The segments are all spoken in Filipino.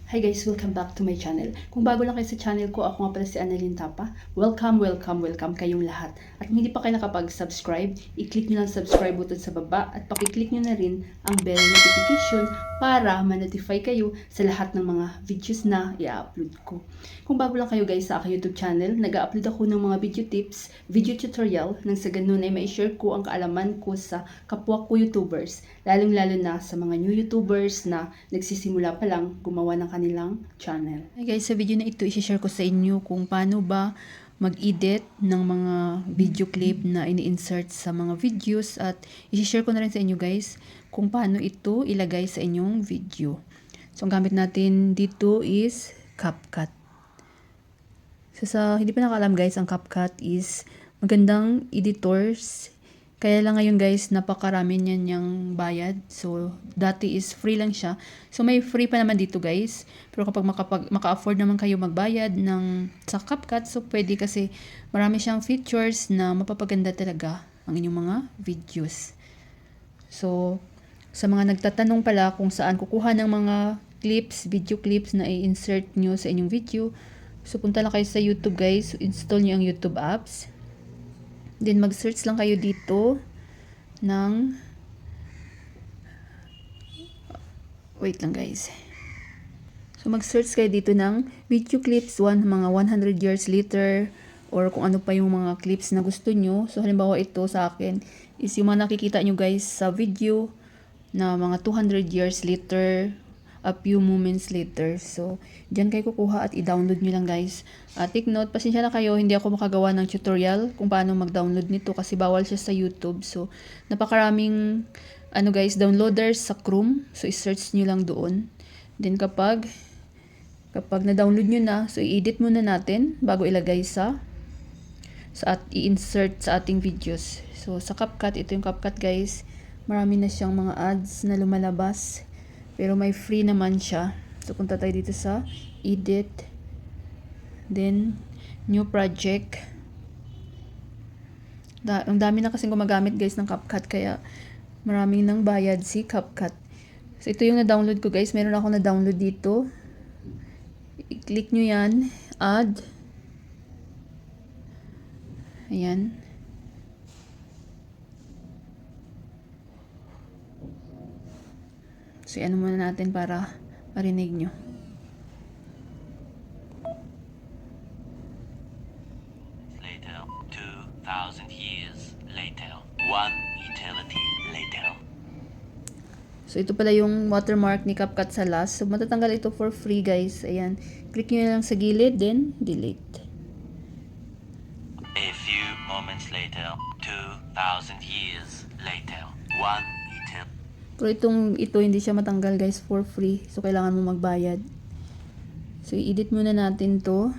Hi guys, welcome back to my channel. Kung bago lang kayo sa channel ko, ako nga pala si Annalyn Tapa. Welcome kayong lahat. At kung hindi pa kayo nakapag-subscribe, i-click nyo lang subscribe button sa baba at pakiclick nyo na rin ang bell notification para ma-notify kayo sa lahat ng mga videos na i-upload ko. Kung bago lang kayo guys sa aking YouTube channel, nag-upload ako ng mga video tips, video tutorial, nang sa ganun ay ma-share ko ang kaalaman ko sa kapwa ko YouTubers, lalong-lalo na sa mga new YouTubers na nagsisimula pa lang gumawa ng kanilang channel. Hey guys, sa video na ito, i-share ko sa inyo kung paano ba mag-edit ng mga video clip na ini-insert sa mga videos at i-share ko na rin sa inyo guys kung paano ito ilagay sa inyong video. So, ang gamit natin dito is CapCut. So, sa hindi pa nakaalam guys, ang CapCut is magandang editors. Kaya lang ngayon guys, napakarami niyan yung bayad. So, dati is free lang siya. So, may free pa naman dito guys. Pero kapag maka-afford naman kayo magbayad sa CapCut, so pwede kasi marami siyang features na mapapaganda talaga ang inyong mga videos. So, sa mga nagtatanong pala kung saan kukuha ng mga clips, video clips na i-insert nyo sa inyong video, so punta lang kayo sa YouTube guys, install nyo ang YouTube apps. Then mag-search lang kayo dito ng wait lang guys. So mag-search kayo dito ng video clips mga 100 years later or kung ano pa yung mga clips na gusto nyo. So halimbawa ito sa akin is yung mga nakikita nyo guys sa video na mga 200 years later, a few moments later. So, dyan kayo kukuha at i-download nyo lang guys. Take note, pasensya na kayo, hindi ako makagawa ng tutorial kung paano mag-download nito kasi bawal siya sa YouTube. So, napakaraming guys, downloaders sa Chrome. So, i-search nyo lang doon. Then, kapag na-download nyo na, so i-edit muna natin bago ilagay at i-insert sa ating videos. So, sa CapCut, ito yung CapCut guys. Marami na siyang mga ads na lumalabas. Pero may free naman siya. So, punta tayo dito sa edit. Then, new project. Ang dami na kasing gumagamit guys ng CapCut. Kaya, maraming nang bayad si CapCut. So, ito yung na-download ko guys. Meron ako na-download dito. I-click nyo yan. Add. Ayan. So, ano muna natin para marinig nyo. Later, 2,000 years later, 1 eternity later. So, ito pala yung watermark ni CapCut sa last. So, matatanggal ito for free guys. Ayan. Click nyo lang sa gilid, then delete. A few moments later, 2,000 years later, 1 eternity. Pero ito hindi siya matanggal guys for free. So, kailangan mo magbayad. So, i-edit muna natin to.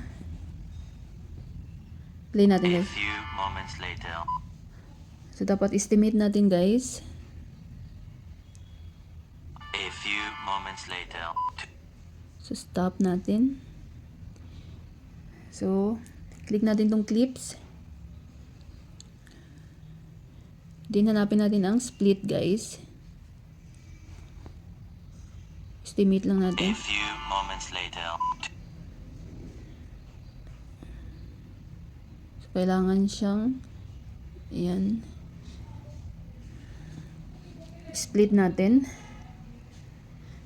Play natin A guys. few moments later. So, dapat estimate natin guys. A few moments later. So, stop natin. So, click natin tong clips. Then, hanapin natin ang split guys. Estimate lang A natin. few moments later. So, kailangan siyang ayan. Split natin.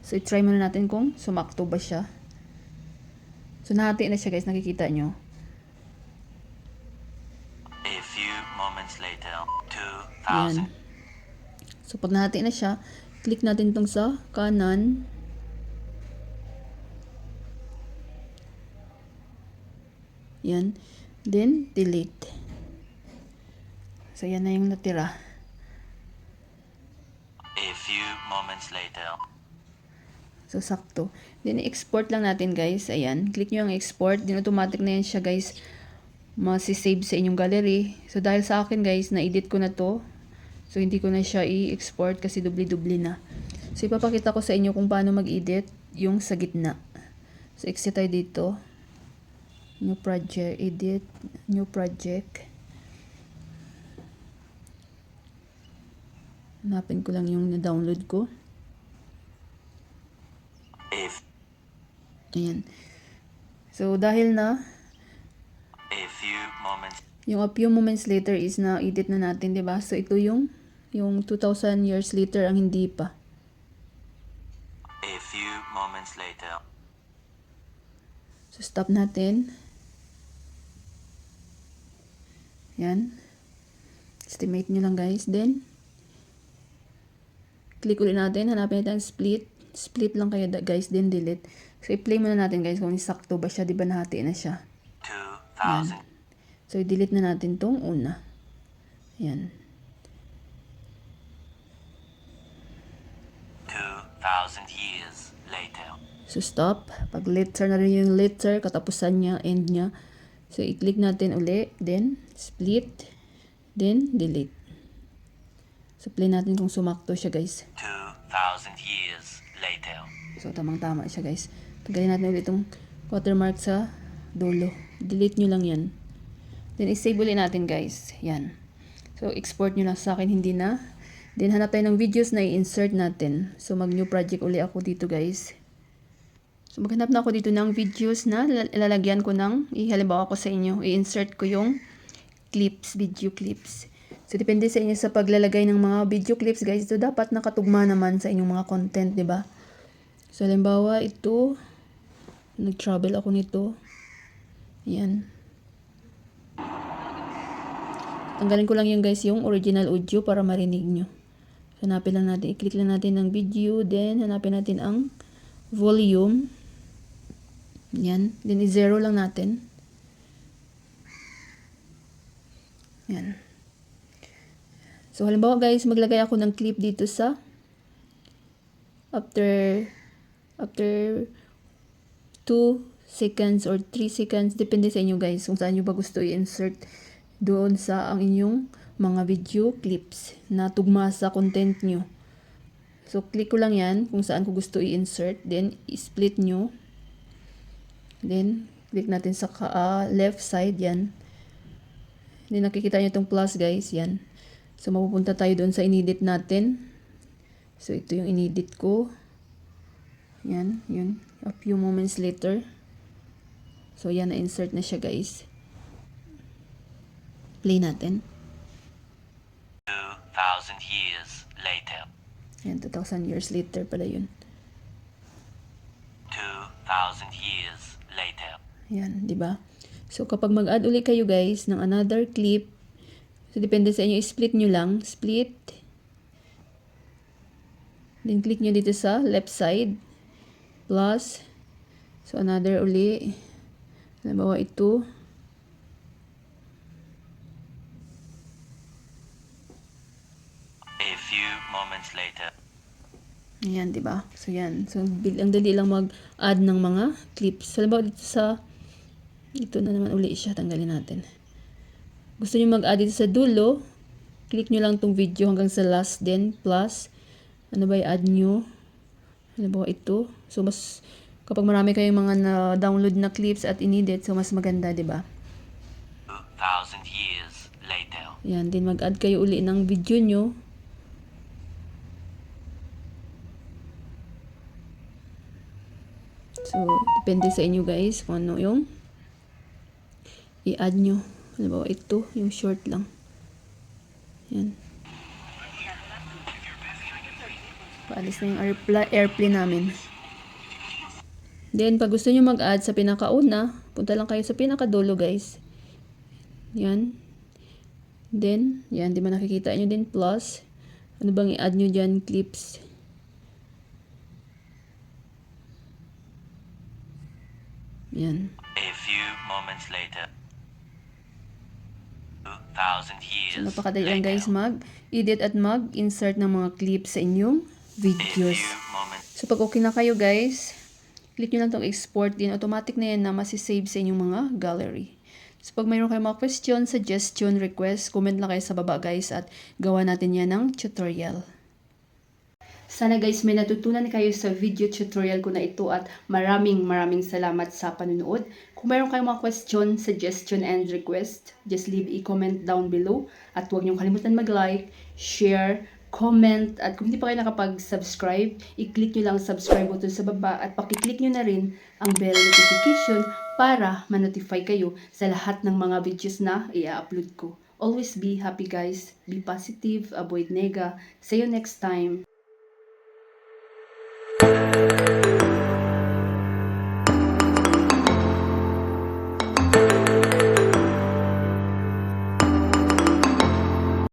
So, i-try muna natin kung sumakto ba siya. So, nahati na siya guys. Nakikita nyo. A few moments later. Ayan. 2,000. So, pag nahati na siya, click natin tong sa kanan. Yan. Then, delete. So, yan na yung natira. A few moments later. So, sakto. Then, export lang natin guys. Ayan. Click nyo ang export. Then, automatic na yan siya guys. Masisave sa inyong gallery. So, dahil sa akin guys, na-edit ko na to. So, hindi ko na siya i-export kasi dubli-dubli na. So, ipapakita ko sa inyo kung paano mag-edit yung sa gitna. So, exit tayo dito. New project, edit, new project. Hanapin ko lang yung na-download ko. Ayan. So, dahil na, A few moments. yung a few moments later is na-edit na natin, di ba? So, ito yung 2,000 years later ang hindi pa. A few moments later. So, stop natin. Yan. Estimate nyo lang guys. Then, click ulit natin. Hanapin natin ang split. Split lang kayo guys. Then, delete. So, i-play muna natin guys kung sakto ba siya. Di ba nahati na siya? 2,000. So, i-delete na natin tong una. Yan. 2,000 years later. So, stop. Pag letter na rin yung letter, katapusan niya, end niya. So, i-click natin uli. Then, split. Then, delete. So, play natin kung sumakto siya, guys. 2,000 years later. So, tamang-tama siya, guys. Tagalin natin ulit itong watermark sa dulo. Delete nyo lang yan. Then, i-save ulit natin, guys. Yan. So, export nyo lang sa akin. Hindi na. Then, hanap tayo ng videos na i-insert natin. So, mag-new project ulit ako dito, guys. So, maghanap na ako dito ng videos na ilalagyan ko ng, halimbawa ko sa inyo, i-insert ko yung clips, video clips. So, depende sa inyo sa paglalagay ng mga video clips, guys. Ito dapat nakatugma naman sa inyong mga content, di ba? So, halimbawa, ito, nag-travel ako nito. Ayan. Tanggalin ko lang yung guys, yung original audio para marinig nyo. So, hanapin lang natin, i-click lang natin ng video, then hanapin natin ang volume. Yan. Then, i-zero lang natin. Yan. So, halimbawa guys, maglagay ako ng clip dito sa after 2 seconds or 3 seconds. Depende sa inyo guys kung saan nyo ba gusto i-insert doon sa ang inyong mga video clips na tugma sa content nyo. So, click ko lang yan kung saan ko gusto i-insert. Then, i-split nyo. Then, click natin sa left side. Yan. Then, nakikita nyo itong plus, guys. Yan. So, mapupunta tayo doon sa inedit natin. So, ito yung inedit ko. Yan. Yun. A few moments later. So, yan. Na-insert na siya, guys. Play natin. 2,000 years later. Yan. 2,000 years later pala yun. 2,000 years later. Yan, di ba? So, kapag mag-add ulit kayo guys ng another clip, so, depende sa inyo, split nyo lang. Split. Then, click nyo dito sa left side. Plus. So, another uli. Halimbawa ito. A few moments later. Ayan, di ba? So, yan. So, ang dali lang mag-add ng mga clips. Halimbawa dito sa, ito na naman uli siya. Tanggalin natin. Gusto nyo mag-add dito sa dulo, click nyo lang tong video hanggang sa last, then plus, ano ba i-add nyo? Halimbawa ito. So, mas, kapag marami kayong mga na-download na clips at inedit, so mas maganda, di ba? 2,000 years later. Yan, din mag-add kayo uli ng video nyo. So, depende sa inyo guys kung ano yung i-add nyo. Halimbawa ito, yung short lang. Yan. Paalis na yung airplane namin. Then, pag gusto nyo mag-add sa pinakauna, punta lang kayo sa pinakadulo guys. Yan. Then, yan, di ba nakikita nyo din plus. Ano bang i-add nyo dyan? Clips. Yan. A few moments later. 2,000 years So, napakadali lang guys later. mag-edit at mag-insert ng mga clips sa inyong A videos. few moments. So, pag okay na kayo guys, click nyo lang itong export din. Automatic na yan na masisave sa inyong mga gallery. So, pag mayroon kayong mga question, suggestion, request, comment lang kayo sa baba guys at gawa natin yan ng tutorial. Sana guys may natutunan kayo sa video tutorial ko na ito at maraming salamat sa panunood. Kung mayroon kayong mga question, suggestion, and request, just leave a comment down below. At huwag niyong kalimutan mag-like, share, comment, at kung hindi pa kayo nakapag-subscribe, i-click nyo lang ang subscribe button sa baba at pakiclick nyo na rin ang bell notification para ma-notify kayo sa lahat ng mga videos na i-upload ko. Always be happy guys, be positive, avoid nega. See you next time.